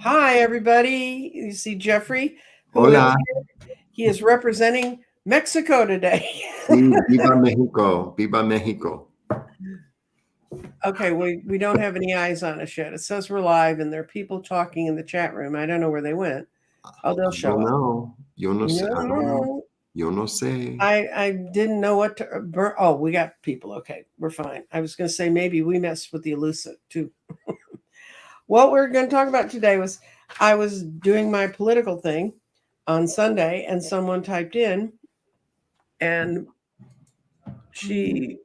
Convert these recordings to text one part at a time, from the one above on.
Hi, everybody. You see Jeffrey, who is Hola, here. He is representing Mexico today. sí, viva México, viva México. Okay, we don't have any eyes on us yet. It says we're live, and there are people talking in the chat room. I don't know where they went. Oh, they'll I don't show up. know. Yo no sé. I don't know. No, Yo no sé. I didn't know what to. Oh, we got people. Okay, we're fine. I was going to say maybe we messed with the Aluxe too. What we're going to talk about today was I was doing my political thing on Sunday, and someone typed in, and she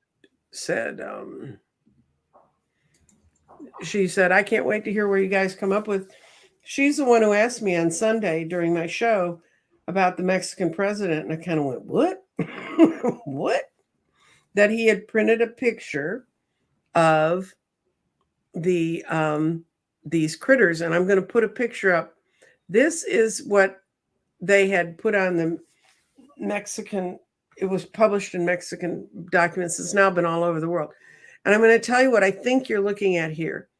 said, I can't wait to hear where you guys come up with. She's the one who asked me on Sunday during my show about the Mexican president, and I kind of went, what? What? That he had printed a picture of the these critters, and I'm going to put a picture up. This is what they had put on the Mexican. It was published in Mexican documents. It's now been all over the world. And I'm going to tell you what I think you're looking at here.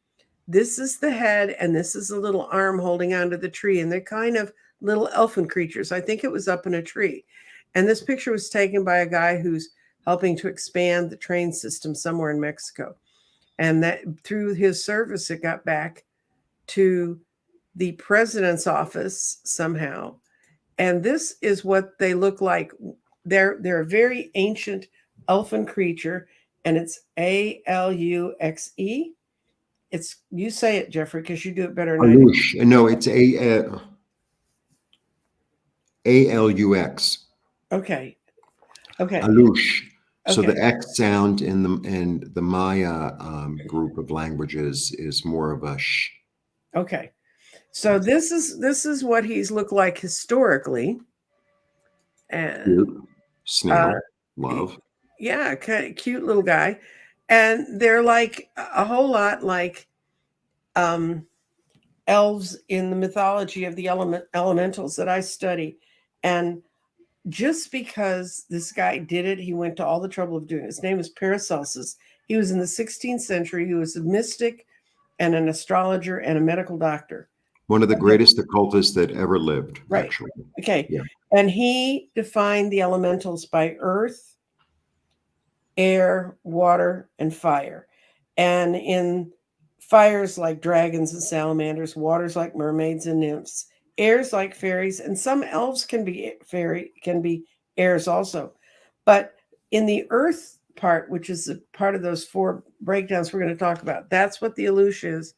This is the head, and this is a little arm holding onto the tree, and they're kind of little elfin creatures. I think it was up in a tree. And this picture was taken by a guy who's helping to expand the train system somewhere in Mexico. And that through his service, it got back to the president's office somehow. And this is what they look like. They're a very ancient elfin creature, and it's Aluxe. It's you say it, Jeffrey, because you do it better than I do. Aluxe. No, it's Alux. Okay. Okay. Aluxe. So Okay. the X sound in the Maya group of languages is more of a sh. Okay. So this is what he's looked like historically. And Cute. Snail. Love. yeah, kind of cute little guy. And they're like a whole lot like elves in the mythology of the elementals that I study. And just because this guy did it, he went to all the trouble of doing it. His name is Paracelsus. He was in the 16th century. He was a mystic and an astrologer and a medical doctor. One of the greatest occultists that ever lived, Right. actually. Okay. Yeah. And he defined the elementals by earth, air, water, and fire. And in fires like dragons and salamanders, waters like mermaids and nymphs, airs like fairies, and some elves can be airs also. But in the earth part, which is a part of those four breakdowns we're going to talk about, that's what the Aluxe is.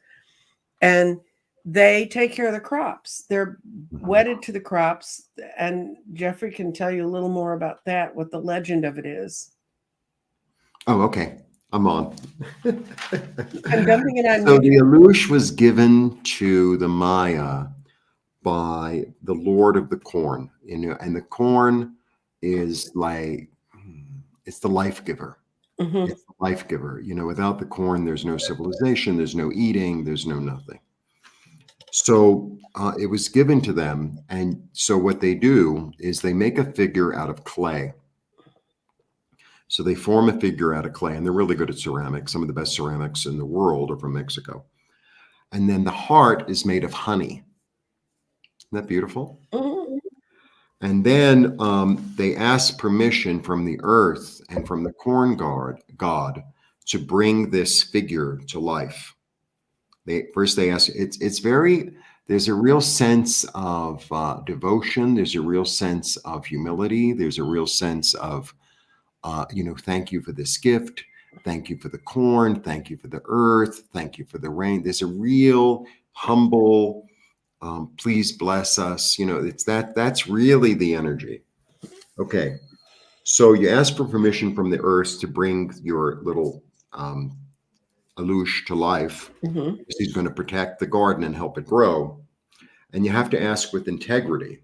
And they take care of the crops. They're wedded to the crops. And Jeffrey can tell you a little more about that, what the legend of it is. Oh, okay. I'm on. I'm dumping it on So you. the Aluxe was given to the Maya by the Lord of the Corn, and the corn is like it's the life giver. Mm-hmm. It's the life giver. Without the corn, there's no civilization, there's no eating, there's no nothing. So it was given to them, and so what they do is they make a figure out of clay. So they form a figure out of clay, and they're really good at ceramics. Some of the best ceramics in the world are from Mexico. And then the heart is made of honey. Isn't that beautiful? Mm-hmm. And then they ask permission from the earth and from the corn god to bring this figure to life. They ask. There's a real sense of devotion. There's a real sense of humility. There's a real sense of thank you for this gift. Thank you for the corn. Thank you for the earth. Thank you for the rain. There's a real humble, please bless us. It's that's really the energy. Okay. So you ask for permission from the earth to bring your little Aluxe to life. Mm-hmm. He's going to protect the garden and help it grow. And you have to ask with integrity.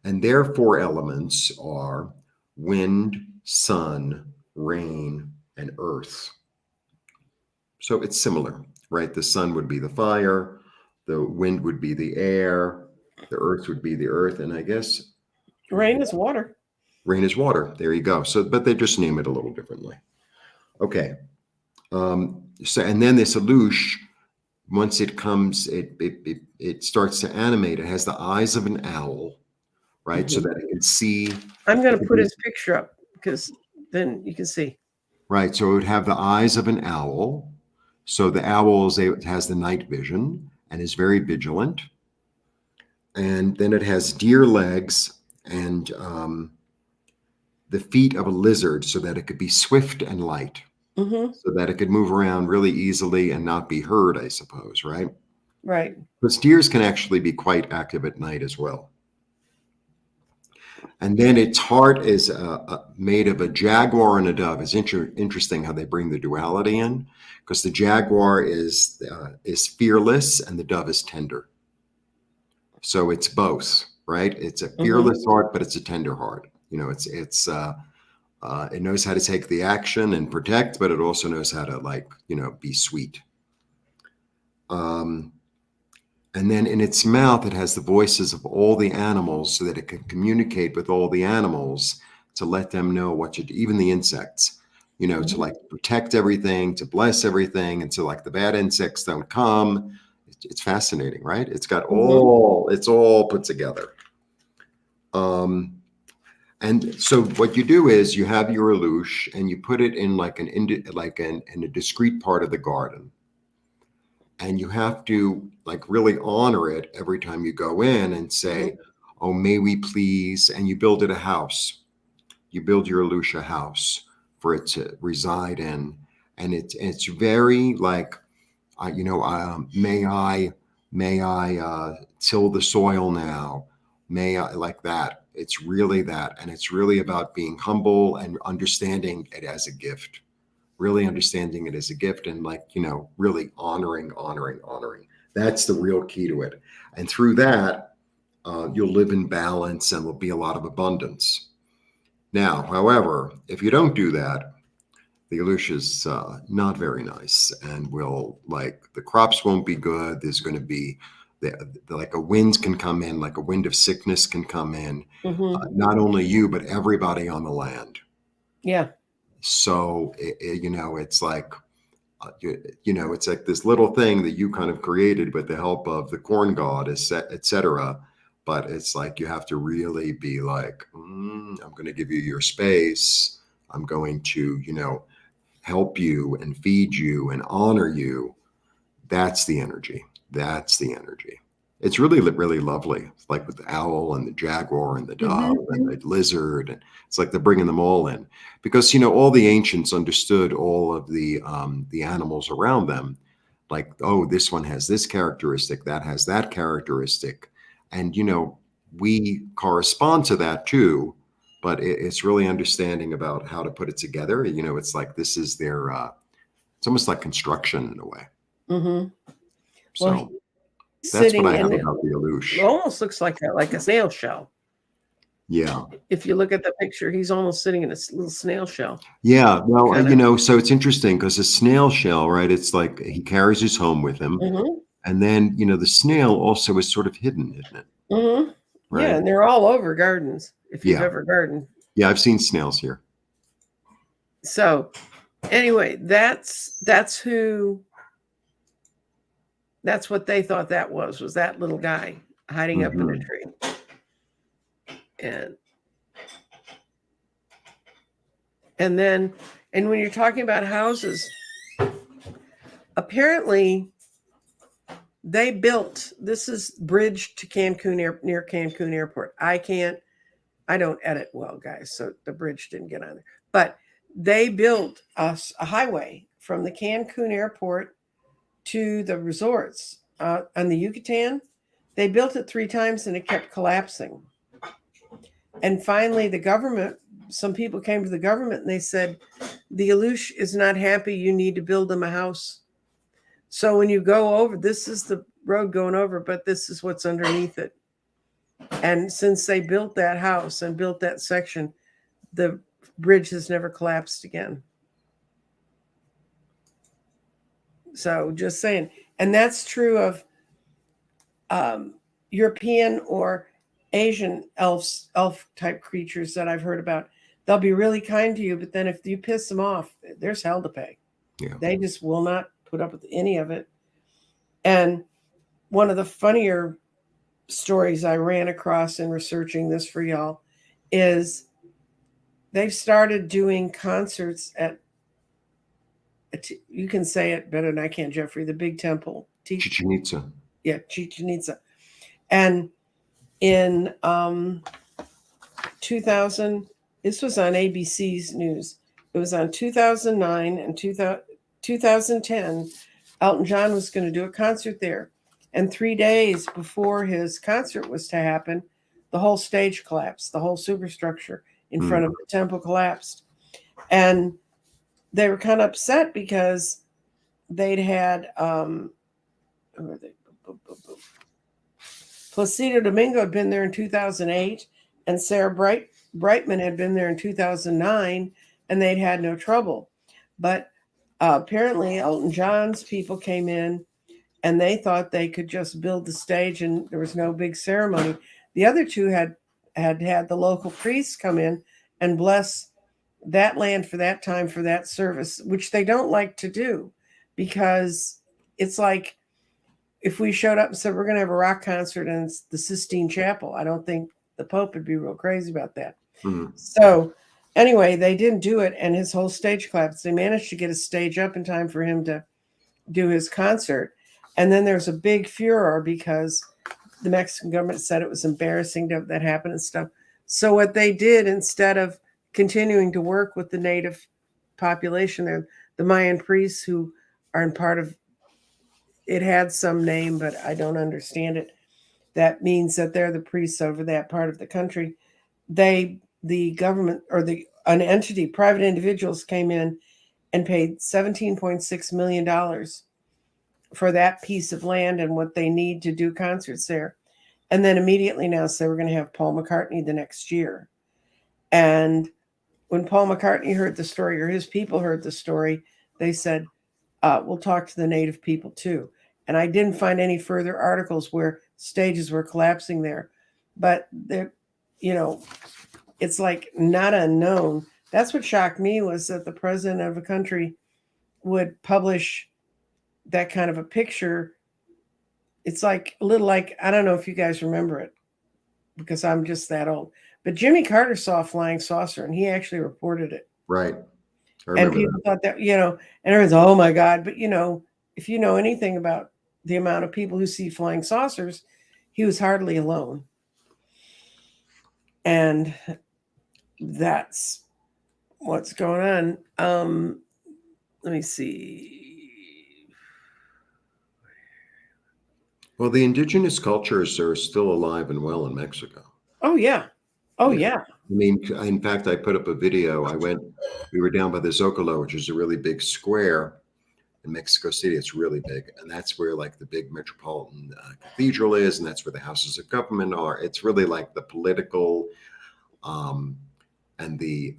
And their four elements are wind, sun, rain, and earth. So it's similar, right? The sun would be the fire, the wind would be the air, the earth would be the earth, and I guess Rain is water. rain is water. There you go. So, but they just name it a little differently. Okay. So, and then this Aluxe once it comes, it starts to animate. It has the eyes of an owl, right? So Mhm. that it can see. I'm going It to could put be, his picture up because then you can see. right. So it would have the eyes of an owl. So the owl has the night vision and is very vigilant. And then it has deer legs and the feet of a lizard so that it could be swift and light, Hmm. so that it could move around really easily and not be heard, I suppose, right? Right. Because deers can actually be quite active at night as well. And then its heart is made of a jaguar and a dove. It's interesting how they bring the duality in, because the jaguar is fearless and the dove is tender. So it's both, right? It's a Hmm. fearless heart, but it's a tender heart. It knows how to take the action and protect, but it also knows how to be sweet. Um, and then in its mouth, it has the voices of all the animals so that it can communicate with all the animals to let them know what to do, even the insects, to Hmm. like protect everything, to bless everything. And so like the bad insects don't come. It's fascinating, right? Hmm. It's all put together. Um, And so what you do is you have your Aluxe and you put it in in a discrete part of the garden. And you have to like really honor it every time you go in and Hmm. say, "Oh, may we please?" And you build it a house. You build your Aluxe a house for it to reside in. And it's very like may I till the soil now, may I, like that. It's really that, and it's really about being humble and understanding it as a gift, really understanding it as a gift, and really honoring. That's the real key to it, and through that, you'll live in balance and will be a lot of abundance. Now, however, if you don't do that, the Aluxe is not very nice, and will like the crops won't be good. There's going to be like a wind can come in, like a wind of sickness can come in, Hmm. not only you but everybody on the land. Yeah. So it's like it's like this little thing that you kind of created with the help of the corn god, etc. But it's like you have to really be like, I'm going to give you your space. I'm going to help you and feed you and honor you. That's the energy. That's the energy. It's really lovely. It's like with the owl and the jaguar and the dove Hmm. and the lizard. And it's like they're bringing them all in because, all the ancients understood all of the animals around them. Like, oh, this one has this characteristic, that has that characteristic. And, we correspond to that too, but it's really understanding about how to put it together. It's like this is it's almost like construction in a way. Hmm. Well, he's So that's what sitting I in have it. about the Aluxe. Almost looks like a snail shell. Yeah. If you look at the picture, he's almost sitting in a little snail shell. Yeah. Well, Kind of. so it's interesting because a snail shell, right? It's like he carries his home with him. Hmm. And then, the snail also is sort of hidden, isn't it? Hmm. Yeah, Right. and they're all over gardens if you've Yeah. ever gardened. Yeah. I've seen snails here. So anyway, that's what they thought that was that little guy hiding up in a Hmm. tree. And then and when you're talking about houses, apparently they built this is bridge to Cancun near Cancun airport. I don't edit well, guys, so the bridge didn't get on there. But they built a highway from the Cancun airport to the resorts on the Yucatan. They built it 3 times and it kept collapsing. And finally, some people came to the government and they said, the Aluxe is not happy. You need to build them a house. So when you go over, this is the road going over, but this is what's underneath it. And since they built that house and built that section, the bridge has never collapsed again. So just saying. And that's true of European or Asian elf type creatures that I've heard about. They'll be really kind to you, but then if you piss them off, there's hell to pay. Yeah. They just will not put up with any of it. And one of the funnier stories I ran across in researching this for y'all is they've started doing concerts at, you can say it better than I can, Jeffrey, the big temple. Chichen Itza. Yeah, Chichen Itza. And in 2000, this was on ABC's news. It was on 2009 and 2010. Elton John was going to do a concert there. And 3 days before his concert was to happen, the whole stage collapsed. The whole superstructure in front of the temple collapsed. And they were kind of upset because they'd had Placido Domingo had been there in 2008, and Sarah Brightman had been there in 2009, and they'd had no trouble. But apparently, Elton John's people came in, and they thought they could just build the stage, and there was no big ceremony. The other two had the local priests come in and bless that land for that time for that service, which they don't like to do, because it's like if we showed up and said we're going to have a rock concert in the Sistine Chapel, I don't think the Pope would be real crazy about that. So anyway, they didn't do it, and his whole stage collapsed. They managed to get a stage up in time for him to do his concert. And then there's a big furor because the Mexican government said it was embarrassing that happened and stuff. So what they did, instead of continuing to work with the native population there, the Mayan priests who are in part of, it had some name, but I don't understand it. That means that they're the priests over that part of the country. The government or an entity, private individuals came in and paid $17.6 million for that piece of land and what they need to do concerts there. And then immediately announced they were going to have Paul McCartney the next year. And when Paul McCartney heard the story, or his people heard the story, they said, we'll talk to the native people too. And I didn't find any further articles where stages were collapsing there. But it's like not unknown. That's what shocked me, was that the president of a country would publish that kind of a picture. It's like a little like, I don't know if you guys remember it, because I'm just that old. But Jimmy Carter saw a flying saucer, and he actually reported it. Right. And people thought that, and everyone's, oh my God. But, if you know anything about the amount of people who see flying saucers, he was hardly alone. And that's what's going on. Let me see. Well, the indigenous cultures are still alive and well in Mexico. Oh, yeah. Oh, yeah. I mean, in fact, I put up a video. We were down by the Zocalo, which is a really big square in Mexico City. It's really big. And that's where like the big metropolitan cathedral is. And that's where the houses of government are. It's really like the political and the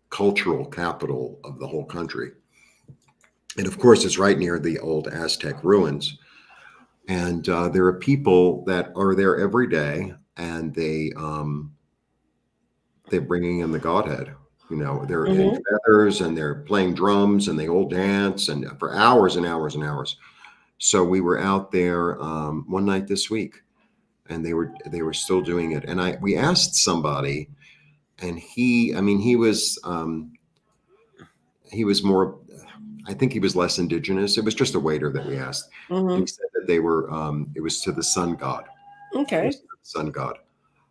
cultural capital of the whole country. And of course, it's right near the old Aztec ruins. And there are people that are there every day, and they're bringing in the Godhead. They're in feathers, and they're playing drums, and they all dance, and for hours and hours and hours. So we were out there one night this week, and they were still doing it. And we asked somebody, and he was more, I think he was less indigenous. It was just a waiter that we asked. And he said that they were, it was to the sun god. Okay. Sun god.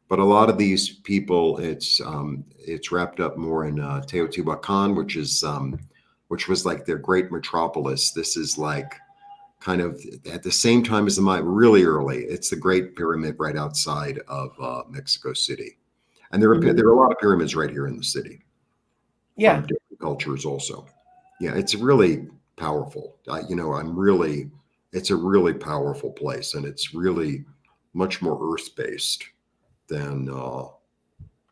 But a lot of these people, it's wrapped up more in Teotihuacan, which was like their great metropolis. This is like kind of at the same time as the Mayan, really early. It's the Great Pyramid right outside of Mexico City. And there are a lot of pyramids right here in the city. Yeah. From different cultures also. Yeah, it's really powerful. It's a really powerful place, and it's really much more earth-based than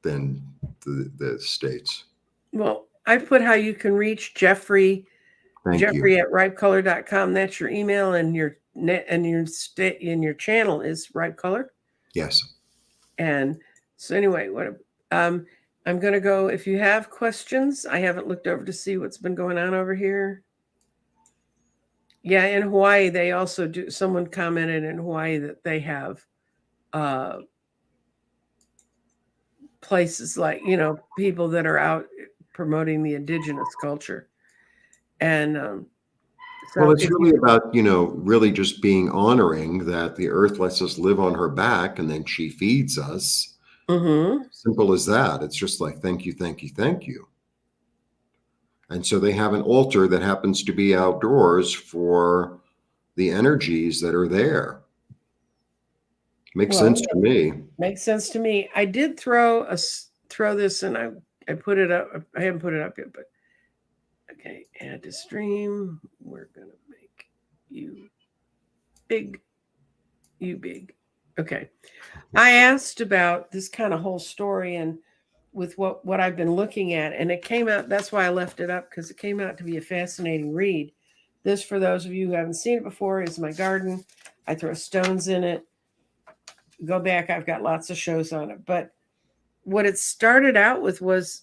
the States. Well, I put how you can reach Jeffrey. Jeffrey at ripecolor.com. That's your email, and your your channel is Ripecolor. Yes. And so anyway, I'm going to go. If you have questions, I haven't looked over to see what's been going on over here. Yeah, in Hawaii, they also do. Someone commented in Hawaii that they have uh, places like, people that are out promoting the indigenous culture. And Well, so it's if really about, really just being honoring that the earth lets us live on her back and then she feeds us. Mhm. Simple as that. It's just like, thank you, thank you, thank you. And so they have an altar that happens to be outdoors for the energies that are there. Makes Well, sense to me. makes sense to me. I did throw this, and I put it up. I haven't put it up yet, but okay, add to stream. We're gonna make you big. You big. Okay. I asked about this kind of whole story and with what I've been looking at, and it came out. That's why I left it up, because it came out to be a fascinating read. This, for those of you who haven't seen it before, is my garden. I throw stones in it. Go back. I've got lots of shows on it, but what it started out with was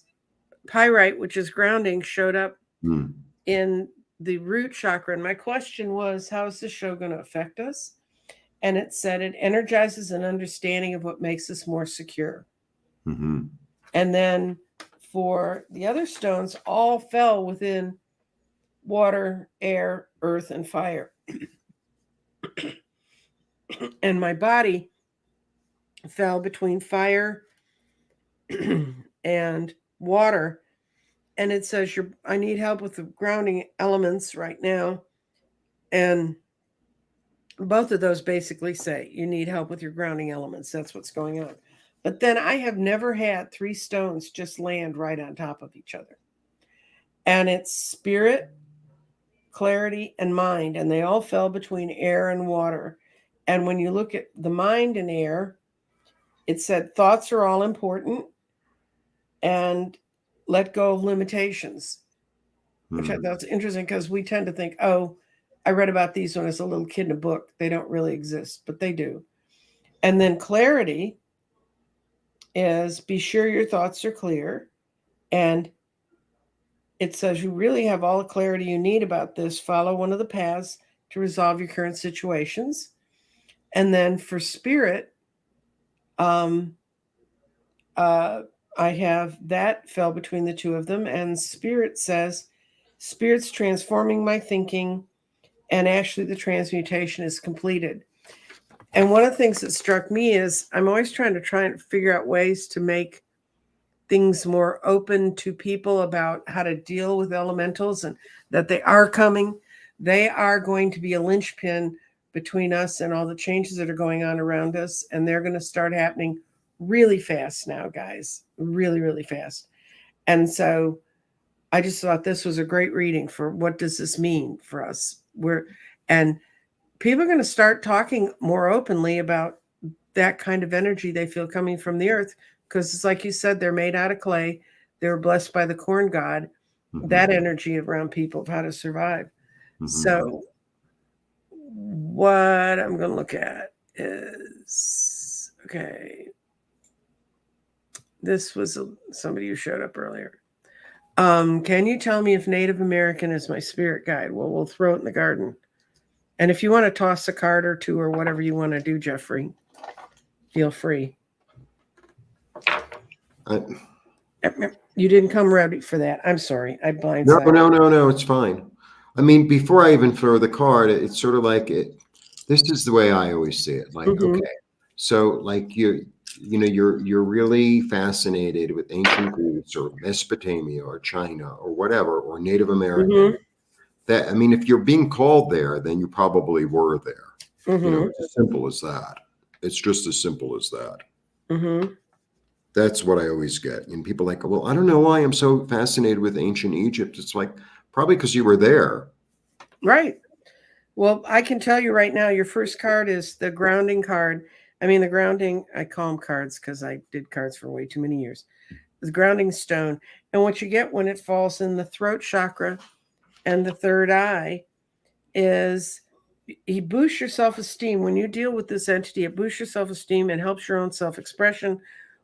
pyrite, which is grounding, showed up Hmm. in the root chakra. And my question was, how is this show going to affect us? And it said it energizes an understanding of what makes us more secure. Mm-hmm. And then for the other stones, all fell within water, air, earth, and fire. And my body fell between fire and water. And it says, I need help with the grounding elements right now. And both of those basically say you need help with your grounding elements. That's what's going on. But then I have never had 3 stones just land right on top of each other. And it's spirit, clarity, and mind. And they all fell between air and water. And when you look at the mind and air, it said thoughts are all important and let go of limitations, which I thought was interesting, because we tend to think, oh, I read about these when I was a little kid in a book. They don't really exist, but they do. And then clarity is be sure your thoughts are clear. And it says you really have all the clarity you need about this. Follow one of the paths to resolve your current situations. And then for spirit, um, I have that fell between the two of them. And spirit says, spirit's transforming my thinking. And actually, the transmutation is completed. And one of the things that struck me is I'm always trying and figure out ways to make things more open to people about how to deal with elementals, and that they are coming. They are going to be a linchpin between us and all the changes that are going on around us. And they're going to start happening really fast now, guys, really, really fast. And so I just thought this was a great reading for what does this mean for us. And people are going to start talking more openly about that kind of energy they feel coming from the earth, because it's like you said, they're made out of clay. They were blessed by the corn god. Mm-hmm. That energy around people of how to survive. Mm-hmm. So what I'm going to look at is, okay, this was somebody who showed up earlier. Can you tell me if Native American is my spirit guide? Well, we'll throw it in the garden. And if you want to toss a card or two or whatever you want to do, Jeffrey, feel free. You didn't come ready for that. I'm sorry. I blindsided. No. It's fine. I mean, before I even throw the card, it's sort of like it. This is the way I always see it. Like, Mhm. okay, so like you're really fascinated with ancient Greece or Mesopotamia or China or whatever, or Native American. Mhm. That, I mean, if you're being called there, then you probably were there. Mhm. It's as simple as that. It's just as simple as that. Mhm. That's what I always get. And people are like, well, I don't know why I'm so fascinated with ancient Egypt. It's like, probably because you were there. Right. Well, I can tell you right now, your first card is the grounding card. I mean, the grounding, I call them cards because I did cards for way too many years. The grounding stone. And what you get when it falls in the throat chakra and the third eye is he boosts your self-esteem. When you deal with this entity, it boosts your self-esteem and helps your own self-expression,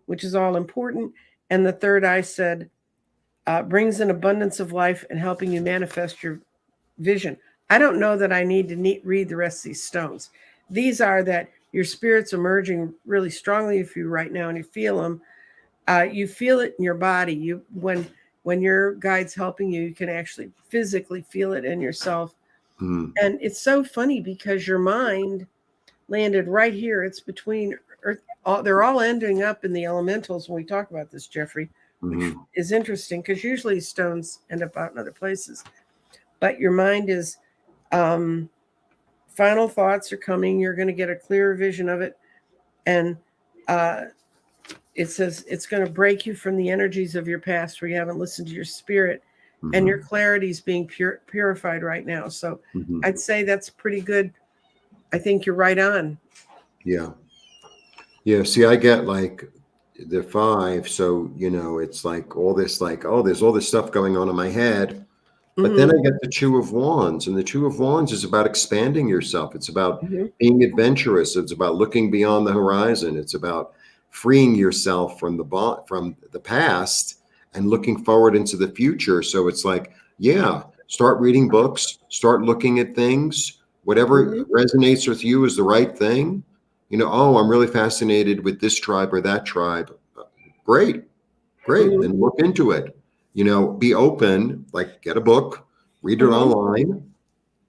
which is all important. And the third eye said, brings an abundance of life and helping you manifest your vision. I don't know that I need to read the rest of these stones. These are that your spirit's emerging really strongly if you right now and you feel them. You feel it in your body. When your guide's helping you, you can actually physically feel it in yourself. Mm. And it's so funny because your mind landed right here. It's between Earth. They're all ending up in the elementals when we talk about this, Jeffrey, which Mm-hmm. is interesting because usually stones end up out in other places. But your mind is, final thoughts are coming. You're going to get a clearer vision of it. And uh, it says it's going to break you from the energies of your past where you haven't listened to your spirit. And Mm-hmm. your clarity is being purified right now. So Mm-hmm. I'd say that's pretty good. I think you're right on. Yeah. Yeah. See, I get like the 5. So, it's like all this, like, oh, there's all this stuff going on in my head. But then Mm-hmm. I get the 2 of Wands, and the 2 of Wands is about expanding yourself. It's about Mm-hmm. being adventurous. It's about looking beyond the horizon. It's about freeing yourself from the past and looking forward into the future. So it's like, yeah, start reading books, start looking at things. Mm-hmm. Whatever resonates with you is the right thing. Oh, I'm really fascinated with this tribe or that tribe. Great. Great. Mm-hmm. Then look into it. Be open, like get a book, read it Mm-hmm. online,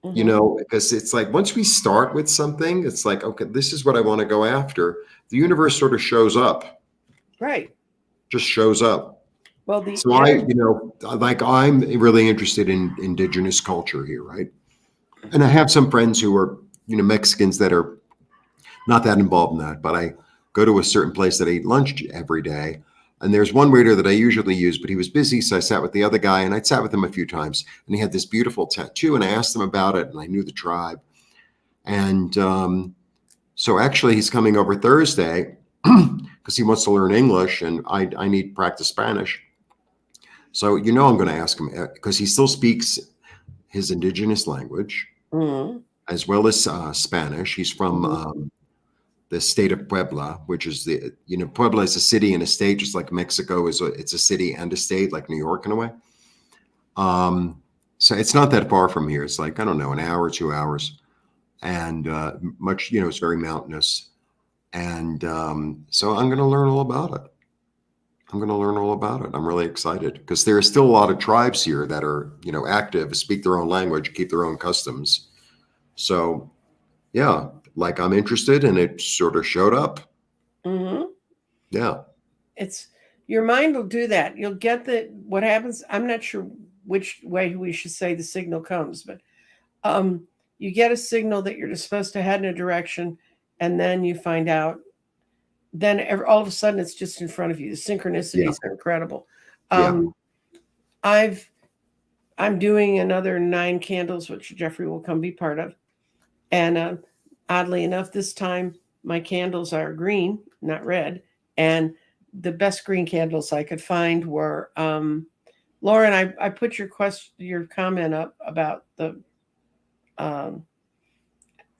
Mm-hmm. because it's like once we start with something, it's like, okay, this is what I want to go after. The universe sort of shows up, Right. just shows up. Well, the So energy. like I'm really interested in indigenous culture here, right? And I have some friends who are, Mexicans that are not that involved in that, but I go to a certain place that I eat lunch every day. And there's one waiter that I usually use, but he was busy. So I sat with the other guy and I'd sat with him a few times. And he had this beautiful tattoo. And I asked him about it and I knew the tribe. And so actually, he's coming over Thursday because he wants to learn English and I need practice Spanish. So, I'm going to ask him because he still speaks his indigenous language Mm-hmm. as well as Spanish. He's from Mm-hmm. the state of Puebla, which is Puebla is a city and a state, just like Mexico it's a city and a state, like New York in a way. So it's not that far from here. It's like, I don't know, an hour, 2 hours, and much, it's very mountainous. And so I'm going to learn all about it. I'm really excited because there are still a lot of tribes here that are, active, speak their own language, keep their own customs. So yeah, like I'm interested and it sort of showed up. Mm-hmm. Yeah. It's your mind will do that. You'll get what happens. I'm not sure which way we should say the signal comes, but um, you get a signal that you're supposed to head in a direction, and then you find out. Then all of a sudden, it's just in front of you. The Yeah. synchronicities are incredible. Yeah. Um, I'm doing another 9 candles, which Jeffrey will come be part of, and oddly enough, this time my candles are green, not red, and the best green candles I could find were Lauren. I put your comment up um,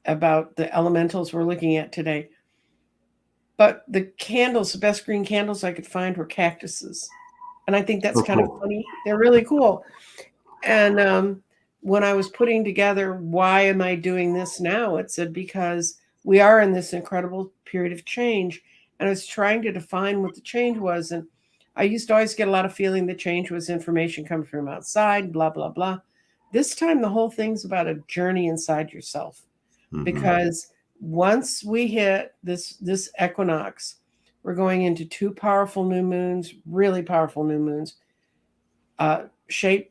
about the elementals we're looking at today. But the best green candles I could find were cactuses, and I think that's Oh, kind of cool. funny. They're really cool. And when I was putting together why am I doing this now, it said because we are in this incredible period of change, and I was trying to define what the change was. And I used to always get a lot of feeling the change was information coming from outside, blah blah blah. This time, the whole thing's about a journey inside yourself, Mm-hmm. because once we hit this equinox, we're going into 2 powerful new moons, really powerful new moons, uh, shape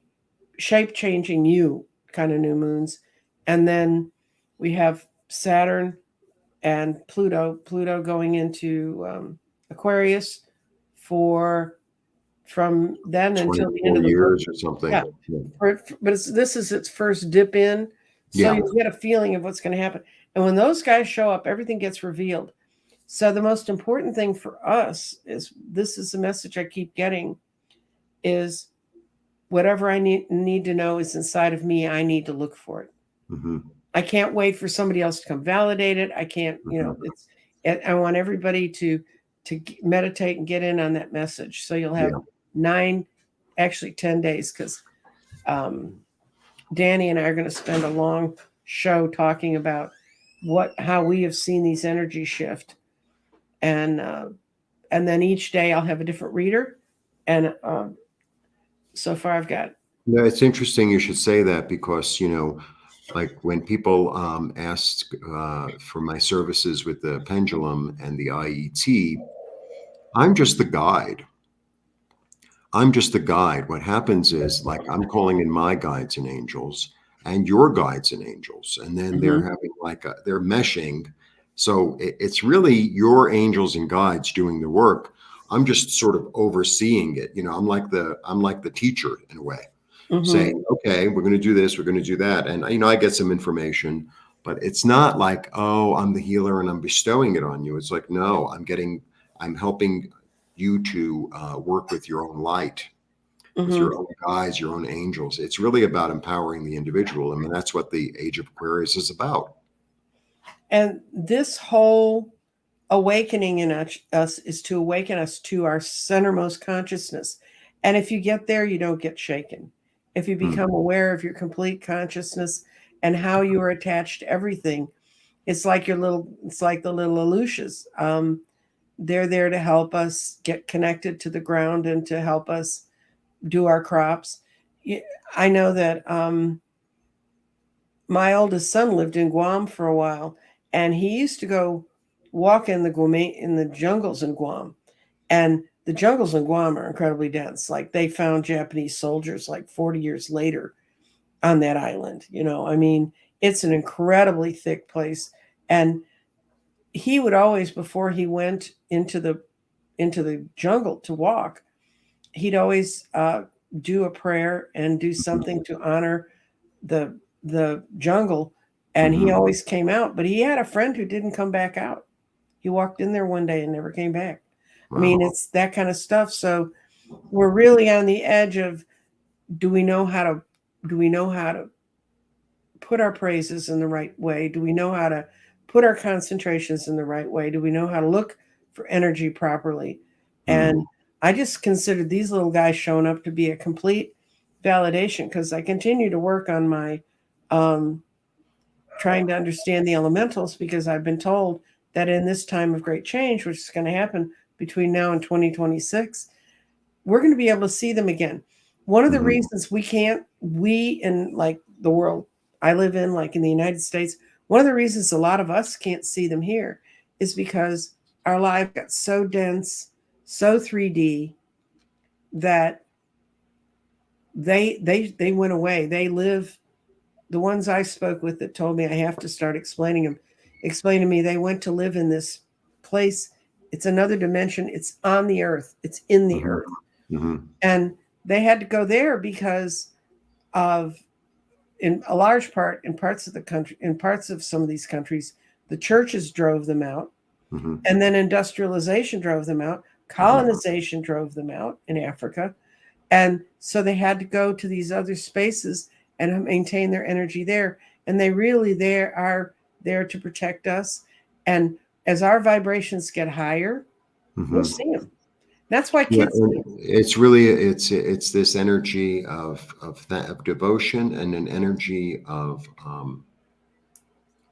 changing you kind of new moons. And then we have Saturn and Pluto going into Aquarius for from then until the end 24 of the month. years or something. Yeah. But this is its first dip in. So Yeah. you get a feeling of what's going to happen. And when those guys show up, everything gets revealed. So the most important thing for us is, this is the message I keep getting, is whatever I need to know is inside of me. I need to look for it. Mm-hmm. I can't wait for somebody else to come validate it. I can't, Mm-hmm. I want everybody to meditate and get in on that message. So you'll have Yeah. 9, actually 10 days, because Danny and I are going to spend a long show talking about how we have seen these energies shift, and then each day I'll have a different reader, and so far I've got. No, it's interesting you should say that because, like when people ask for my services with the pendulum and the IET, I'm just the guide. I'm just the guide. What happens is, like, I'm calling in my guides and angels and your guides and angels, and then they're Mhm. having they're meshing. So it's really your angels and guides doing the work. I'm just sort of overseeing it. I'm like the teacher in a way, Mhm. saying, okay, we're going to do this, we're going to do that. And, I get some information, but it's not like, oh, I'm the healer and I'm bestowing it on you. It's like, no, I'm helping you to work with your own light, with Mhm. your own guides, your own angels. It's really about empowering the individual. I mean, that's what the Age of Aquarius is about. And this whole awakening in us is to awaken us to our centermost consciousness. And if you get there, you don't get shaken. If you Hmm. become aware of your complete consciousness and how you are attached to everything, it's like the little Aluxes. They're there to help us get connected to the ground and to help us do our crops. I know that my oldest son lived in Guam for a while, and he used to go walk in the jungles in Guam. And the jungles in Guam are incredibly dense. Like they found Japanese soldiers like 40 years later on that island. I mean, it's an incredibly thick place. And he would always, before he went into the jungle to walk, he'd always do a prayer and do something to honor the jungle. And he Hmm. always came out, but he had a friend who didn't come back out. He walked in there one day and never came back. I Wow. mean, it's that kind of stuff. So we're really on the edge of, do we know how to do we know how to put our praises in the right way? Do we know how to put our concentrations in the right way? Do we know how to look for energy properly? Hmm. And I just considered these little guys showing up to be a complete validation, because I continue to work on my um, trying to understand the elementals, because I've been told that in this time of great change, which is going to happen between now and 2026, we're going to be able to see them again. One of the Hmm. reasons we in like the world I live in, like in the United States, one of the reasons a lot of us can't see them here is because our life got so dense, so 3D, that they went away. They live, the ones I spoke with that told me I have to start explain to me they went to live in this place. It's another dimension. It's on the earth. It's in the Hmm. earth. Hmm. And they had to go there because of, in a large part, in parts of the country, in parts of some of these countries, the churches drove them out, Hmm. and then industrialization drove them out, Hmm. colonization drove them out in Africa. And so they had to go to these other spaces and maintain their energy there. And they really there are there to protect us. And as our vibrations get higher, we'll Hmm. see them. That's why Yeah, kids see and it's this energy of devotion and an energy of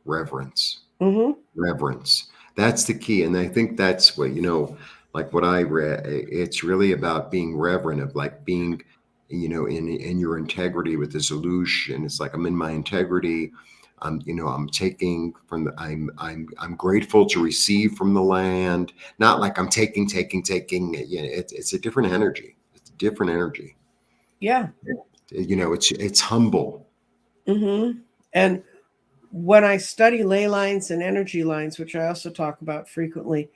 reverence. them. Mm-hmm. Reverence. That's the key. And I think that's what, like what I read, it's really about being reverent, of like being, in your integrity with this illusion. It's like I'm in my integrity. I'm taking from I'm grateful to receive from the land, not like I'm taking. It's a different energy. It's a different energy. Yeah. It's humble. Mm-hmm. And when I study ley lines and energy lines, which I also talk about frequently,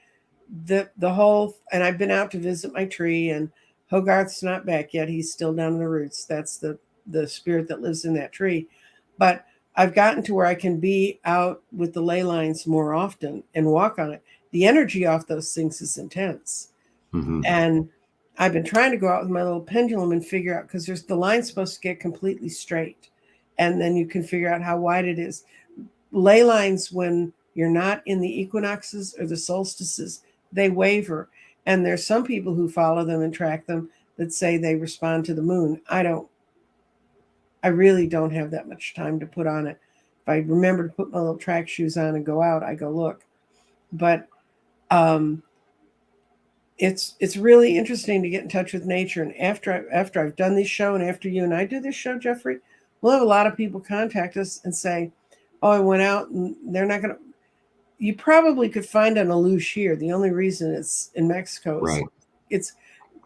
the whole, and I've been out to visit my tree, and Hogarth's not back yet. He's still down in the roots. That's the spirit that lives in that tree. But I've gotten to where I can be out with the ley lines more often and walk on it. The energy off those things is intense. Hmm. And I've been trying to go out with my little pendulum and figure out, because there's the line's supposed to get completely straight. And then you can figure out how wide it is. Ley lines, when you're not in the equinoxes or the solstices, they waver. And there's some people who follow them and track them that say they respond to the moon. I don't. I really don't have that much time to put on it. If I remember to put my little track shoes on and go out, I go look. But um, it's really interesting to get in touch with nature. And after I've done this show, and after you and I do this show, Jeffrey, we'll have a lot of people contact us and say, "Oh, I went out," and they're not going to. You probably could find an Aluxe here. The only reason it's in Mexico is Right. it's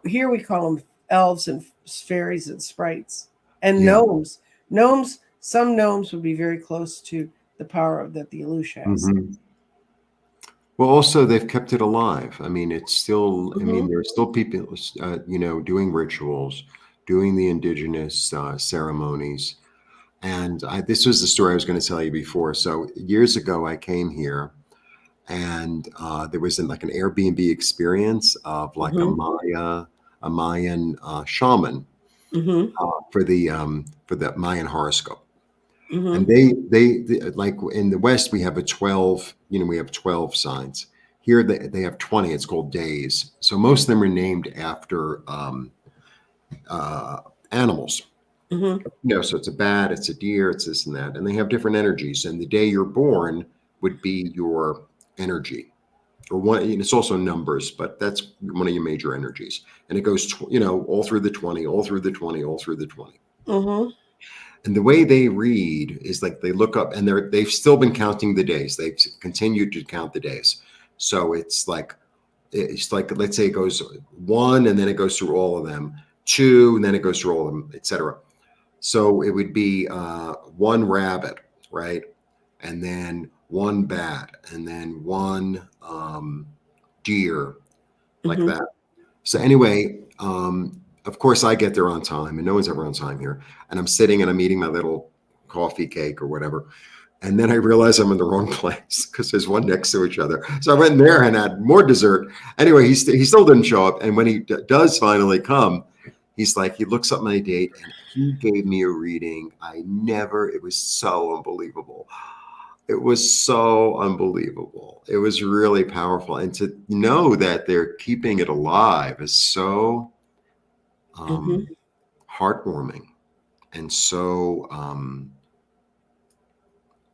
here we call them elves and fairies and sprites and Yeah. gnomes. Gnomes, some gnomes would be very close to the power of that the Aluxe has. Hmm. Well, also they've kept it alive. I mean, it's still. I Mm-hmm. mean, there's still people, doing rituals, doing the indigenous ceremonies. And this was the story I was going to tell you before. So years ago, I came here, and there was like an Airbnb experience of like Mm-hmm. a Mayan shaman Mm-hmm. for the Mayan horoscope. Mm-hmm. And they like in the West we have a 12, we have 12 signs. Here they have 20. It's called days. So most of them are named after uh, animals. Mm-hmm. So it's a bat, it's a deer, it's this and that, and they have different energies. And the day you're born would be your energy, or one. It's also numbers, but that's one of your major energies. And it goes, all through the 20, all through the 20, all through the 20. Mm-hmm. And the way they read is like they look up, and they've still been counting the days. They've continued to count the days. So it's like let's say it goes one, and then it goes through all of them, two, and then it goes through all of them, etc. So it would be one rabbit, right? And then one bat, and then one deer, like Mm-hmm. that. So anyway, of course I get there on time, and no one's ever on time here. And I'm sitting and I'm eating my little coffee cake or whatever. And then I realize I'm in the wrong place because there's one next to each other. So I went in there and had more dessert. Anyway, he still didn't show up. And when he does finally come, he's like, he looks up my date and he gave me a reading. It was so unbelievable. It was so unbelievable. It was really powerful. And to know that they're keeping it alive is so Mm-hmm. um, heartwarming, and so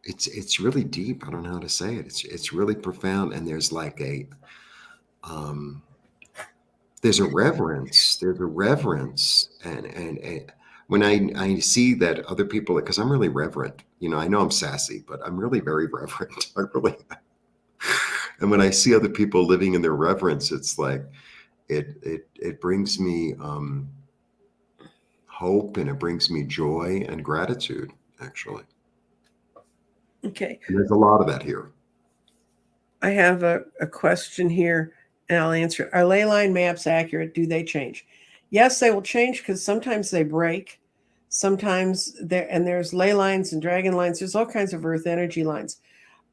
it's really deep. I don't know how to say it. It's really profound, and there's like um, there's a reverence. There's a reverence, and when I see that other people, because I'm really reverent. I know I'm sassy, but I'm really very reverent. I really. And when I see other people living in their reverence, it's like it brings me hope, and it brings me joy and gratitude, actually. Okay. And there's a lot of that here. I have a question here, and I'll answer it. Are ley line maps accurate? Do they change? Yes, they will change because sometimes they break. Sometimes there's ley lines and dragon lines. There's all kinds of earth energy lines.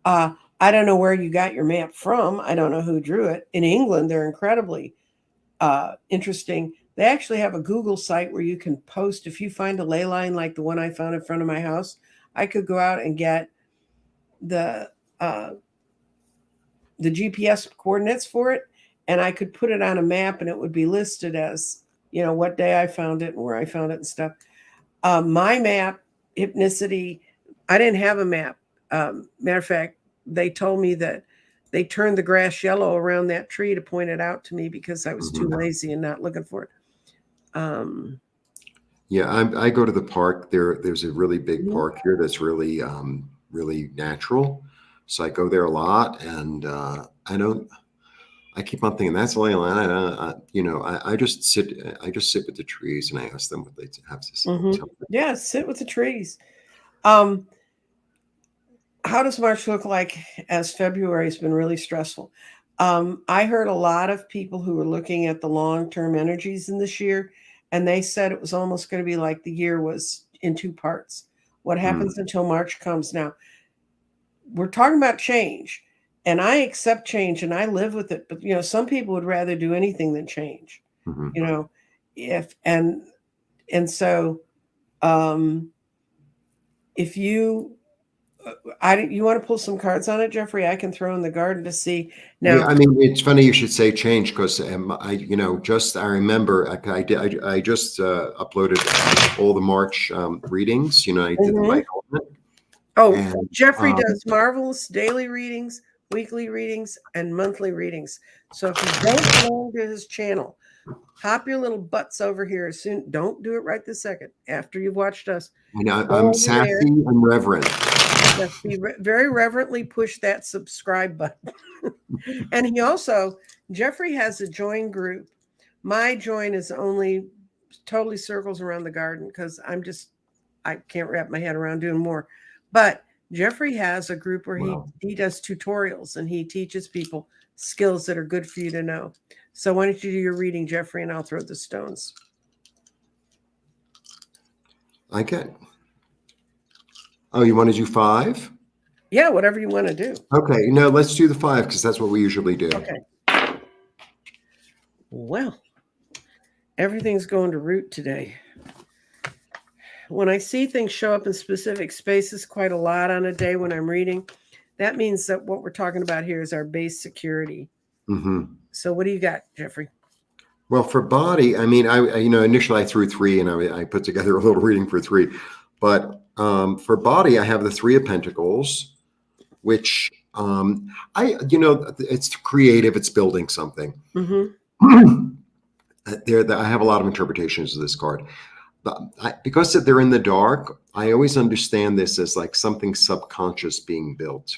Uh, I don't know where you got your map from. I don't know who drew it. In England, they're incredibly interesting. They actually have a Google site where you can post if you find a ley line like the one I found in front of my house. I could go out and get the uh, the GPS coordinates for it, and I could put it on a map, and it would be listed as what day I found it and where I found it and stuff. My map, Hypnicity, I didn't have a map. Matter of fact, they told me that they turned the grass yellow around that tree to point it out to me because I was too Mhm. lazy and not looking for it. Um, Yeah, I go to the park. There's a really big mhm, park here that's really really natural. So I go there a lot, and I don't. I keep on thinking that's Leyland. I just sit with the trees and I ask them what they have to mhm. tell me. Yeah, sit with the trees. Um, how does March look like as February has been really stressful? I heard a lot of people who were looking at the long term energies in this year, and they said it was almost going to be like the year was in two parts. What Mm, happens until March comes now? We're talking about change, and I accept change and I live with it. But some people would rather do anything than change. mhm. You know, if and so um, if you You want to pull some cards on it, Jeffrey? I can throw in the garden to see Yeah, now. I mean, it's funny you should say change because I remember I just uploaded all the March readings. I did the Mhm. right element, Oh, and Jeffrey does marvelous daily readings, weekly readings, and monthly readings. So if you don't belong to his channel, hop your little butts over here as soon. Don't do it right this second. After you've watched us, go I'm over there. sassy and reverent. Yes, very reverently push that subscribe button. And he also, Jeffrey has a join group. My join is only totally circles around the garden because I can't wrap my head around doing more. But Jeffrey has a group where Wow. he does tutorials and he teaches people skills that are good for you to know. So why don't you do your reading, Jeffrey, and I'll throw the stones. I get. Oh, you want to do 5? Yeah, whatever you want to do. Okay, no, let's do the 5 because that's what we usually do. Okay. Well, everything's going to root today. When I see things show up in specific spaces quite a lot on a day when I'm reading, that means that what we're talking about here is our base security. Mm-hmm. So what do you got, Jeffrey? Well, for body, I mean, initially I threw 3 and I put together a little reading for 3, but for body, I have the 3 of Pentacles, which it's creative, it's building something. Mm-hmm. I have a lot of interpretations of this card. But because they're in the dark, I always understand this as like something subconscious being built.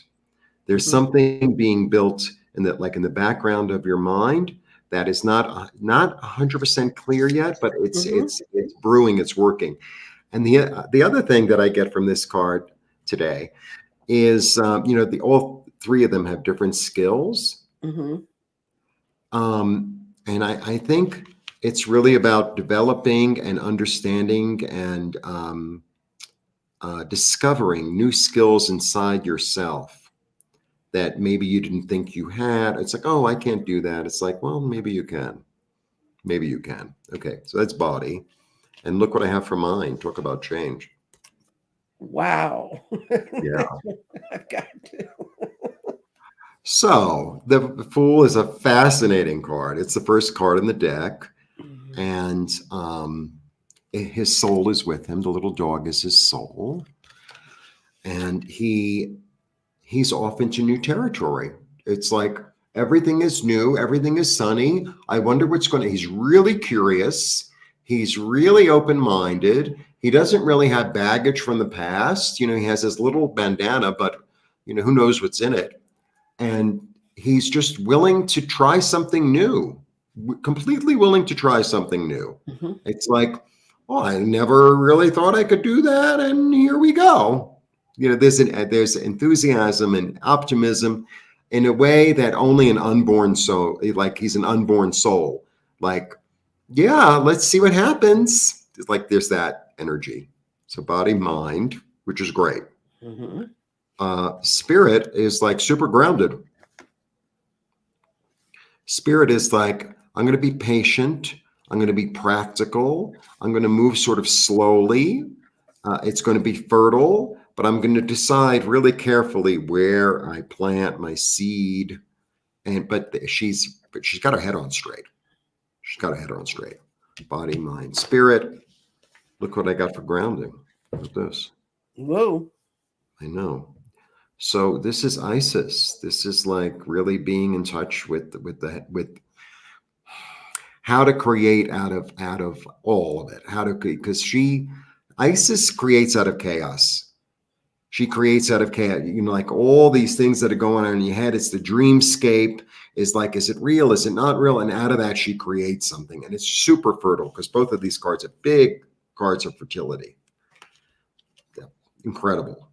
There's Mm-hmm. something being built in the background of your mind that is not 100% clear yet, but it's Mm-hmm. it's brewing, it's working. And the other thing that I get from this card today is all 3 of them have different skills, Mm-hmm. and I think it's really about developing and understanding and discovering new skills inside yourself that maybe you didn't think you had. It's like, oh, I can't do that. It's like, well, maybe you can. Maybe you can. Okay, so that's body. And look what I have for mind. Talk about change. Wow. Yeah. I've got to. So the Fool is a fascinating card. It's the first card in the deck. Mm-hmm. And his soul is with him. The little dog is his soul. And he's off into new territory. It's like everything is new, everything is sunny. I wonder what's going to, he's really curious. He's really open-minded. He doesn't really have baggage from the past. He has his little bandana, but who knows what's in it. And he's just willing to try something new, completely willing to try something new. Mm-hmm. It's like, oh, I never really thought I could do that. And here we go. There's enthusiasm and optimism in a way that only an unborn soul, like he's an unborn soul. Like, yeah, let's see what happens. It's like there's that energy. So body, mind, which is great. Mm-hmm. Spirit is like super grounded. Spirit is like, I'm going to be patient. I'm going to be practical. I'm going to move sort of slowly. It's going to be fertile, but I'm going to decide really carefully where I plant my seed. But she's got her head on straight. She's got her head on straight. Body, mind, spirit. Look what I got for grounding. Look at this. Whoa. I know. So this is Isis. This is like really being in touch with how to create out of all of it. Because Isis creates out of chaos. She creates out of chaos. Like all these things that are going on in your head. It's the dreamscape. Is like, is it real? Is it not real? And out of that, she creates something, and it's super fertile because both of these cards are big cards of fertility. Yeah. Incredible.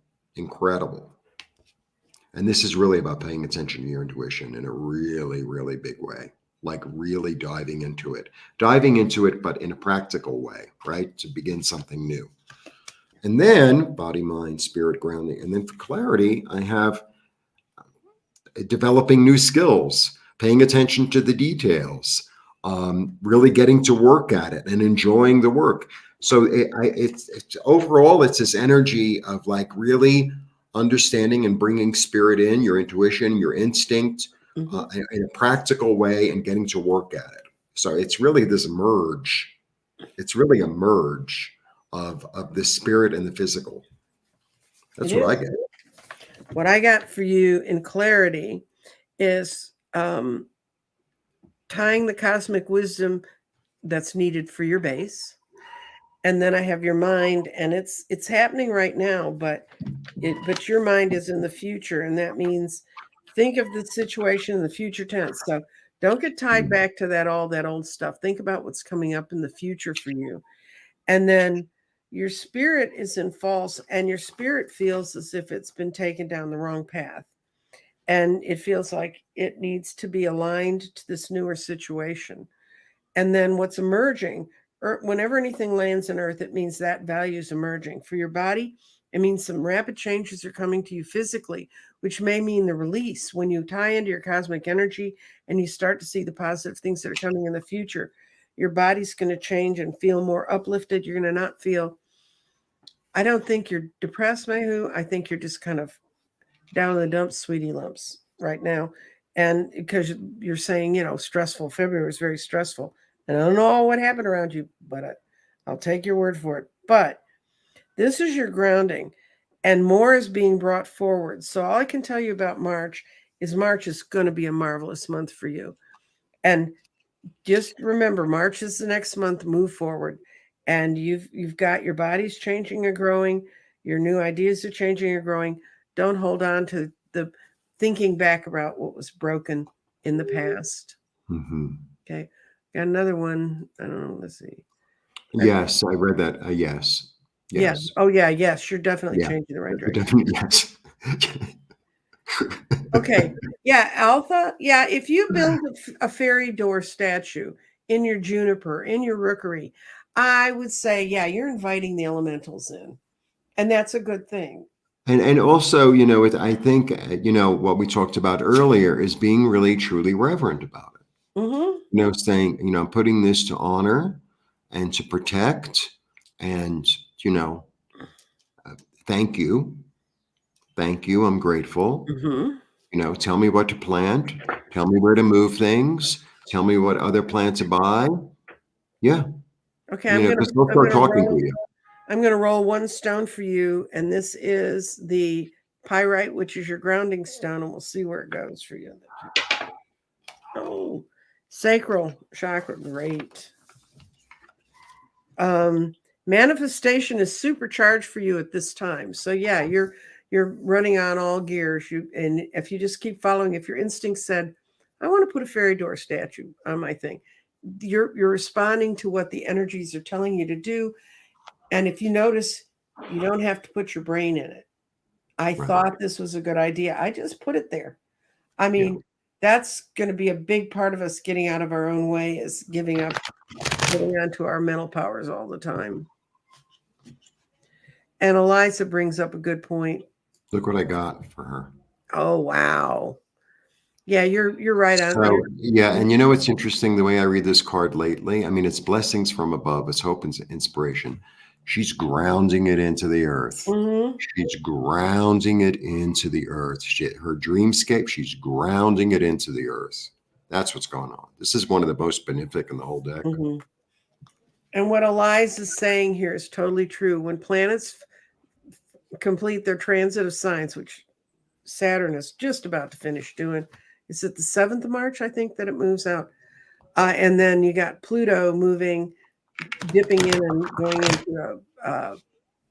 And this is really about paying attention to your intuition in a really, really big way, like really diving into it, but in a practical way, right? To begin something new. And then body, mind, spirit, grounding. And then for clarity, I have developing new skills, paying attention to the details, really getting to work at it and enjoying the work. So it's overall, it's this energy of like really understanding and bringing spirit in, your intuition, your instinct, in a practical way, and getting to work at it. So it's really this merge. It's really a merge of the spirit and the physical. That's what I get. What I got for you in clarity is tying the cosmic wisdom that's needed for your base. And then I have your mind, and it's happening right now, but your mind is in the future, and that means think of the situation in the future tense. So don't get tied back to that old stuff. Think about what's coming up in the future for you. And then your spirit is in false, and your spirit feels as if it's been taken down the wrong path. And it feels like it needs to be aligned to this newer situation. And then what's emerging, whenever anything lands on Earth, it means that value is emerging. For your body, it means some rapid changes are coming to you physically, which may mean the release. When you tie into your cosmic energy and you start to see the positive things that are coming in the future, your body's going to change and feel more uplifted. You're going to not feel, I don't think you're depressed, Mayhu. I think you're just kind of down in the dumps, sweetie lumps right now. And because you're saying, stressful, February was very stressful. And I don't know what happened around you, but I'll take your word for it. But this is your grounding, and more is being brought forward. So all I can tell you about March is going to be a marvelous month for you. And just remember, March is the next month. Move forward, and you've got your body's changing and growing. Your new ideas are changing and growing. Don't hold on to the thinking back about what was broken in the past. Okay, got another one. I don't know. Let's see. Yes, I read that. Yes. Yeah. Oh, yeah. Yes, you're definitely changing the right direction. Definitely, yes. Okay. Yeah, Alpha. Yeah, if you build a fairy door statue in your juniper, in your rookery, I would say, yeah, you're inviting the elementals in, and that's a good thing. And also, I think, what we talked about earlier is being really truly reverent about it. Saying, I'm putting this to honor and to protect, and, thank you. Thank you. I'm grateful. Tell me what to plant. Tell me where to move things. Tell me what other plants to buy. Yeah. Okay, I'm going to roll one stone for you, and this is the pyrite, which is your grounding stone, and we'll see where it goes for you. Oh, sacral chakra, great. Manifestation is supercharged for you at this time. So yeah, you're running on all gears. And if you just keep following, if your instinct said, I want to put a fairy door statue on my thing, you're responding to what the energies are telling you to do. And if you notice, you don't have to put your brain in it. I thought this was a good idea. I just put it there. I mean, that's going to be a big part of us getting out of our own way, is giving up, holding on to our mental powers all the time. And Eliza brings up a good point. Look what I got for her. Oh, wow. Yeah, you're right on. So, yeah, and it's interesting the way I read this card lately. I mean, it's blessings from above. It's hope and inspiration. She's grounding it into the earth. She's grounding it into the earth. Her dreamscape, she's grounding it into the earth. That's what's going on. This is one of the most benefic in the whole deck. And what Eliza is saying here is totally true. When planets complete their transit of signs, which Saturn is just about to finish doing, it's at the 7th of March, I think, that it moves out. And then you got Pluto moving, dipping in and going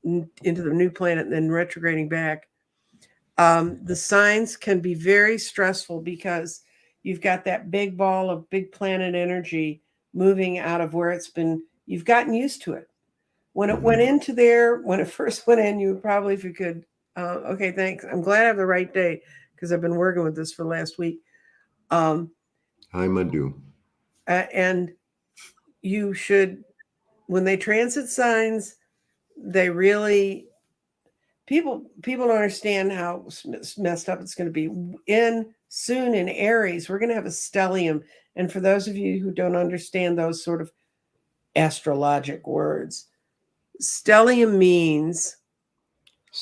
into the new planet and then retrograding back. The signs can be very stressful because you've got that big ball of big planet energy moving out of where it's been. You've gotten used to it. When it went into there, when it first went in, you would probably, if you could, okay, thanks. I'm glad I have the right day because I've been working with this for the last week. Hi, Madhu. And you should, when they transit signs, they really, people don't understand how messed up it's going to be. Soon in Aries, we're going to have a stellium. And for those of you who don't understand those sort of astrologic words, stellium means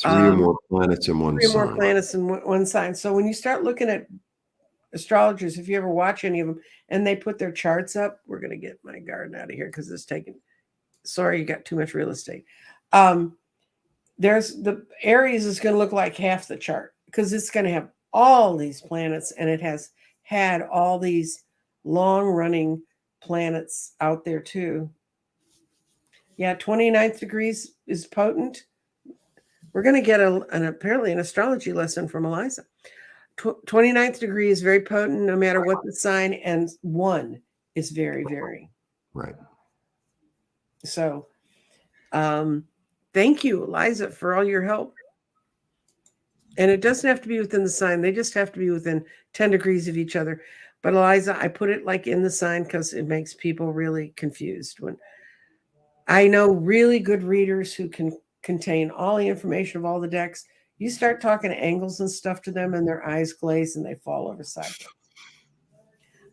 Three or more planets in one 3 more sign. planets in one sign. So when you start looking at astrologers, if you ever watch any of them and they put their charts up, we're going to get my garden out of here because it's taking, sorry, you got too much real estate. There's the Aries is going to look like half the chart because it's going to have all these planets and it has had all these long running planets out there too. Yeah, 29th degrees is potent. We're going to get apparently an astrology lesson from Eliza. 29th degree is very potent no matter what the sign, and 1 is very, very. Right. So thank you, Eliza, for all your help. And it doesn't have to be within the sign. They just have to be within 10 degrees of each other. But Eliza, I put it like in the sign because it makes people really confused. When I know really good readers who can contain all the information of all the decks, you start talking angles and stuff to them and their eyes glaze and they fall over sideways.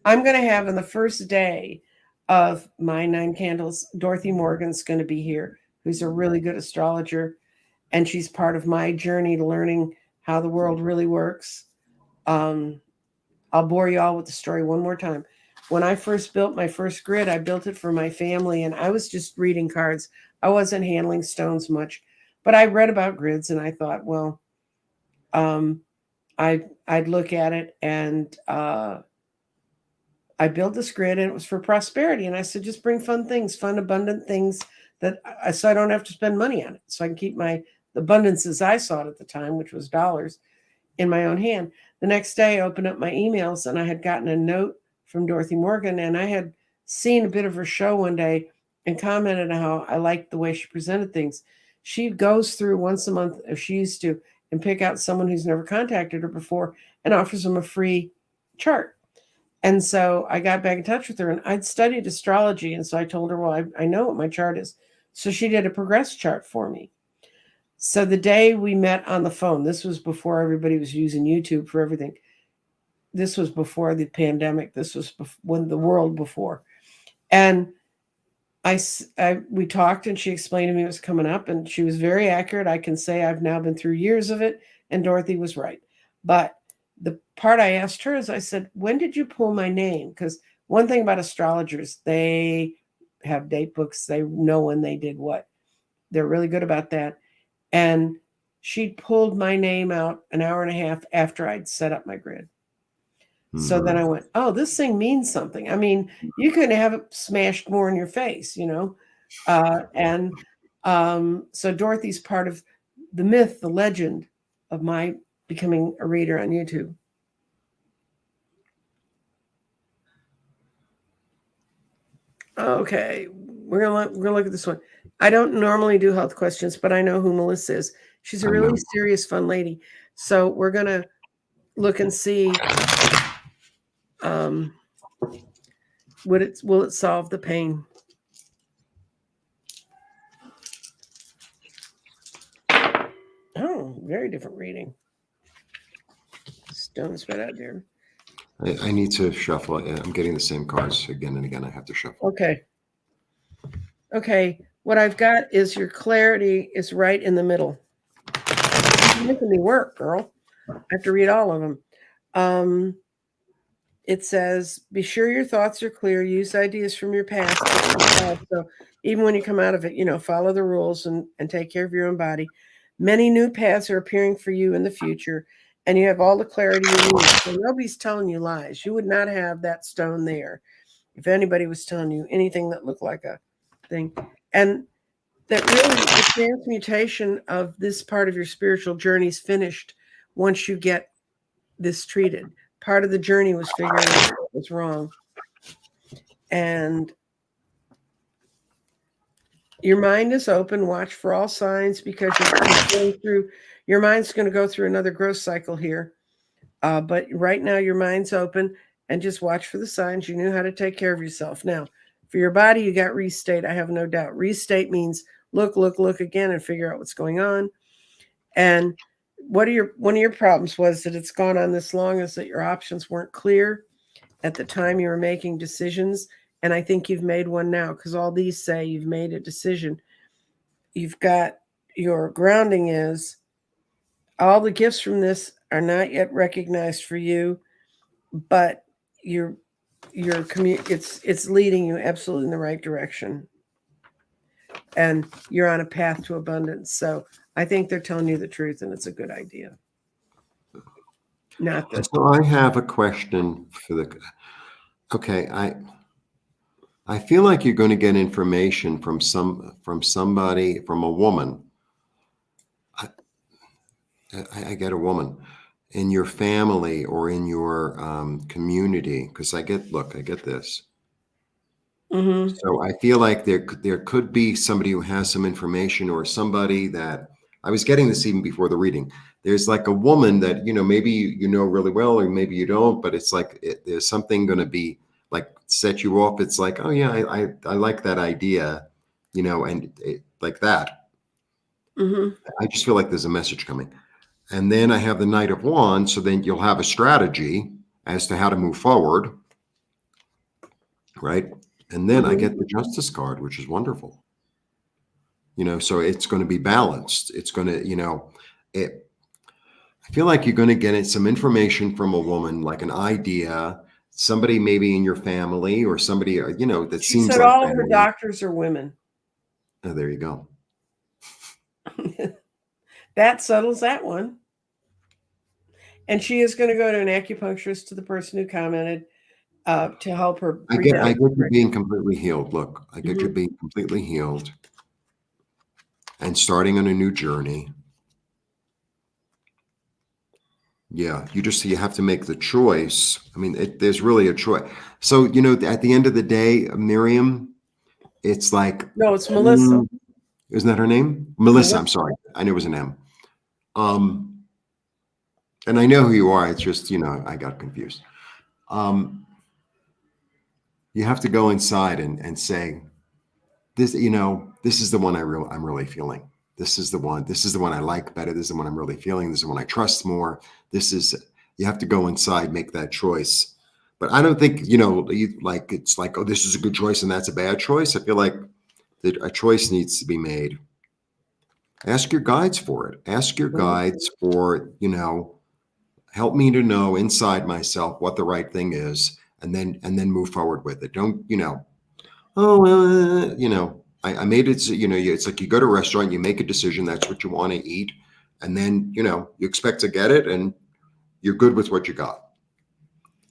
I'm going to have on the first day of my 9 candles, Dorothy Morgan's going to be here, who's a really good astrologer. And she's part of my journey to learning how the world really works. I'll bore you all with the story one more time. When I first built my first grid, I built it for my family and I was just reading cards. I wasn't handling stones much, but I read about grids and I thought, well, I'd look at it and I built this grid and it was for prosperity. And I said, just bring fun things, fun, abundant things so I don't have to spend money on it. So I can keep the abundances I saw at the time, which was dollars, in my own hand. The next day I opened up my emails and I had gotten a note from Dorothy Morgan and I had seen a bit of her show one day and commented on how I liked the way she presented things. She goes through once a month, if she used to, and pick out someone who's never contacted her before and offers them a free chart. And so I got back in touch with her and I'd studied astrology. And so I told her, well, I know what my chart is. So she did a progress chart for me. So the day we met on the phone, this was before everybody was using YouTube for everything. This was before the pandemic. This was when the world before. And we talked and she explained to me it was coming up and she was very accurate. I can say I've now been through years of it and Dorothy was right. But the part I asked her is I said, when did you pull my name? Because one thing about astrologers, they have date books. They know when they did what. They're really good about that. And she pulled my name out an hour and a half after I'd set up my grid. So then I went, oh, this thing means something. I mean, you couldn't have it smashed more in your face, you know? So Dorothy's part of the myth, the legend of my becoming a reader on YouTube. Okay, we're gonna look at this one. I don't normally do health questions, but I know who Melissa is. She's a really serious, fun lady. So we're gonna look and see will it solve the pain? Oh, very different reading. Stone spread out there. I need to shuffle. I'm getting the same cards again and again. I have to shuffle. Okay. What I've got is your clarity is right in the middle. You're making me work, girl. I have to read all of them. It says, be sure your thoughts are clear. Use ideas from your past. So even when you come out of it, follow the rules and take care of your own body. Many new paths are appearing for you in the future, and you have all the clarity you need. So nobody's telling you lies. You would not have that stone there if anybody was telling you anything that looked like a thing. And that really the transmutation of this part of your spiritual journey is finished once you get this treated. Part of the journey was figuring out what was wrong. And your mind is open. Watch for all signs because your mind's going to go through another growth cycle here. But right now your mind's open and just watch for the signs. You knew how to take care of yourself. Now, for your body, you got restate. I have no doubt. Restate means look again and figure out what's going on. And one of your problems was that it's gone on this long is that your options weren't clear at the time you were making decisions. And I think you've made one now because all these say you've made a decision. You've got your grounding is all the gifts from this are not yet recognized for you, but it's leading you absolutely in the right direction, and you're on a path to abundance. So I think they're telling you the truth, and it's a good idea. Not that. So I have a question for the. Okay, I feel like you're going to get information from somebody, from a woman. I get a woman in your family or in your community, because I get this. Mm-hmm. So I feel like there could be somebody who has some information, or somebody that I was getting this even before the reading. There's like a woman that, maybe you know really well, or maybe you don't, but it's like there's something going to be like set you off. It's like, oh yeah, I like that idea, and like that. Mm-hmm. I just feel like there's a message coming. And then I have the Knight of Wands, so then you'll have a strategy as to how to move forward, right? And then I Mm-hmm. get the Justice card, which is wonderful. So it's going to be balanced. It's going to, I feel like you're going to get some information from a woman, like an idea, somebody maybe in your family, or somebody, that She seems said like all of her family. doctors are women. Oh, there you go. That settles that one. And she is going to go to an acupuncturist, to the person who commented, to help her. I get you being completely healed. Look, I get you Mhm. being completely healed and starting on a new journey. Yeah, you have to make the choice. I mean, there's really a choice. So, at the end of the day, Miriam, it's like, No, it's Melissa. isn't that her name? Melissa, I'm Melissa. sorry. I knew it was an M. And I know who you are. It's just, I got confused. You have to go inside and say, this, this is the one I'm really feeling. This is the one I like better. This is the one I'm really feeling. This is the one I trust more. You have to go inside, make that choice. But I don't think, it's like, oh, this is a good choice and that's a bad choice. I feel like a choice needs to be made. Ask your guides for it. Ask your guides for, help me to know inside myself what the right thing is, and then move forward with it. Don't, oh, well, I made it, it's like you go to a restaurant, you make a decision, that's what you want to eat. And then, you expect to get it, and you're good with what you got.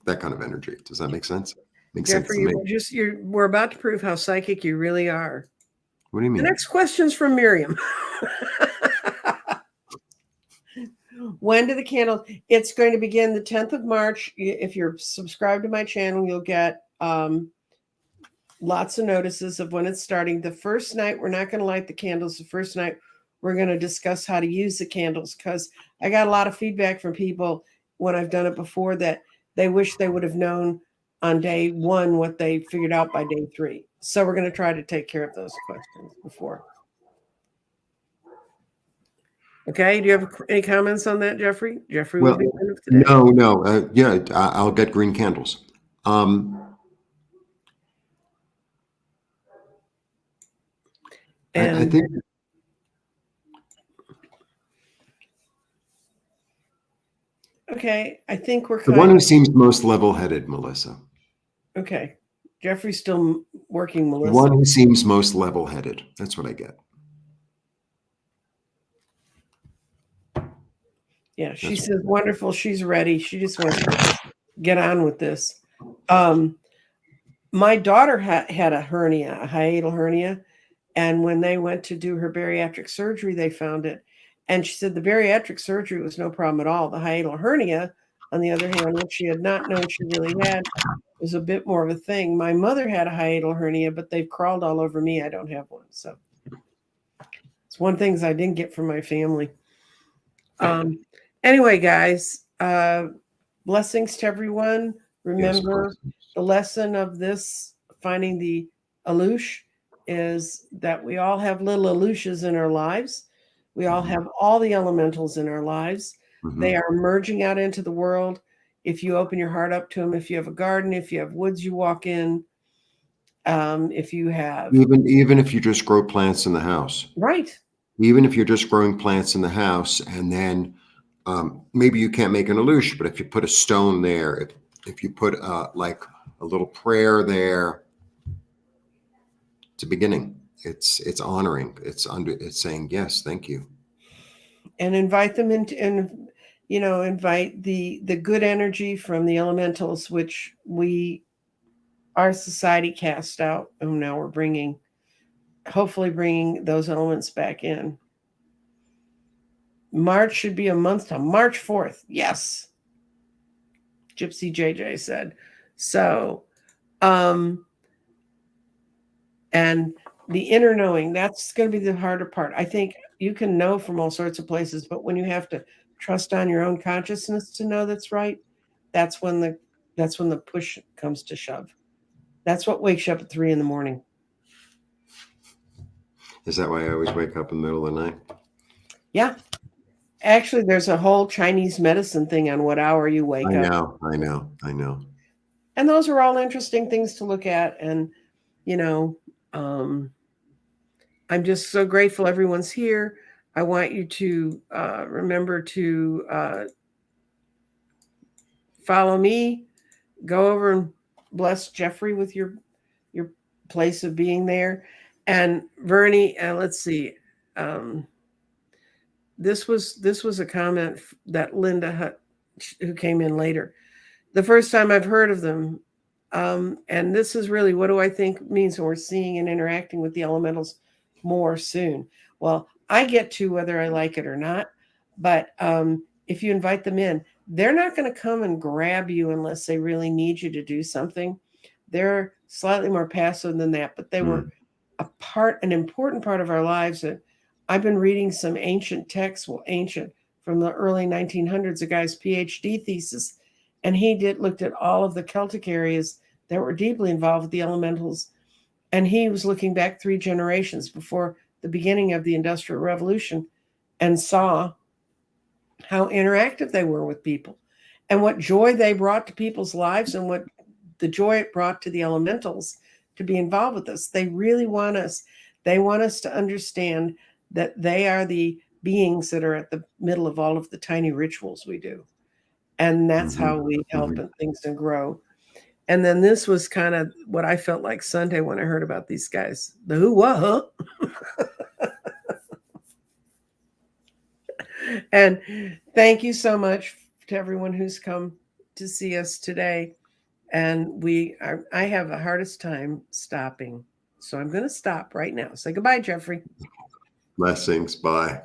That kind of energy. Does that make sense? Makes sense to Jeffrey, me. we're about to prove how psychic you really are. What do you mean? The next question's from Miriam. When do the candles? It's going to begin the 10th of March. If you're subscribed to my channel, you'll get lots of notices of when it's starting. The first night, we're not going to light the candles. The first night, we're going to discuss how to use the candles, because I got a lot of feedback from people when I've done it before that they wish they would have known on day one what they figured out by day 3. So we're going to try to take care of those questions before. Okay. Do you have any comments on that, Jeffrey? Jeffrey will be one of today. No. Yeah, I'll get green candles. And I think okay, I think we're the one who seems most level-headed, Melissa. Okay. Jeffrey's still working Melissa. The one who seems most level-headed. That's what I get. Yeah, she says wonderful. She's ready. She just wants to get on with this. My daughter had a hernia, a hiatal hernia, and when they went to do her bariatric surgery, they found it. And she said the bariatric surgery was no problem at all. The hiatal hernia, on the other hand, which she had not known she really had, was a bit more of a thing. My mother had a hiatal hernia, but they've crawled all over me. I don't have one. So it's one thing I didn't get from my family. Anyway, guys, blessings to everyone. Remember, the lesson of this, finding the Aluxe, is that we all have little Aluxes in our lives. We all have all the elementals in our lives. They are merging out into the world. If you open your heart up to them, if you have a garden, if you have woods you walk in, if you have... Even if you just grow plants in the house. Right. Even if you're just growing plants in the house, and then maybe you can't make an Aluxe, but if you put a stone there, if you put like a little prayer there, it's a beginning. It's honoring. It's saying yes, thank you. And invite them into, and invite the good energy from the elementals, which our society cast out, and now we're hopefully bringing those elements back in. March should be a month to March 4th. Yes. Gypsy JJ said. So, and the inner knowing, that's going to be the harder part. I think you can know from all sorts of places, but when you have to trust on your own consciousness to know that's right, that's when the push comes to shove. That's what wakes you up at 3 a.m. Is that why I always wake up in the middle of the night? Yeah. Actually, there's a whole Chinese medicine thing on what hour you wake up. I know. And those are all interesting things to look at. And, I'm just so grateful everyone's here. I want you to remember to follow me. Go over and bless Jeffrey with your place of being there. And Vernie, let's see. This was a comment that Linda Hutt, who came in later. The first time I've heard of them, and this is really, what do I think means when we're seeing and interacting with the elementals more soon? Well, I get to whether I like it or not, but if you invite them in, they're not going to come and grab you unless they really need you to do something. They're slightly more passive than that, but they were an important part of our lives. And I've been reading some ancient texts, ancient from the early 1900s, a guy's PhD thesis, and he looked at all of the Celtic areas that were deeply involved with the elementals. And he was looking back 3 generations before the beginning of the Industrial Revolution and saw how interactive they were with people and what joy they brought to people's lives and what the joy it brought to the elementals to be involved with us. They really want us. They want us to understand that they are the beings that are at the middle of all of the tiny rituals we do. And that's how we help and things to grow. And then this was kind of what I felt like Sunday when I heard about these guys. The who, what, huh? And thank you so much to everyone who's come to see us today. And I have the hardest time stopping. So I'm going to stop right now. Say goodbye, Jeffrey. Blessings. Bye.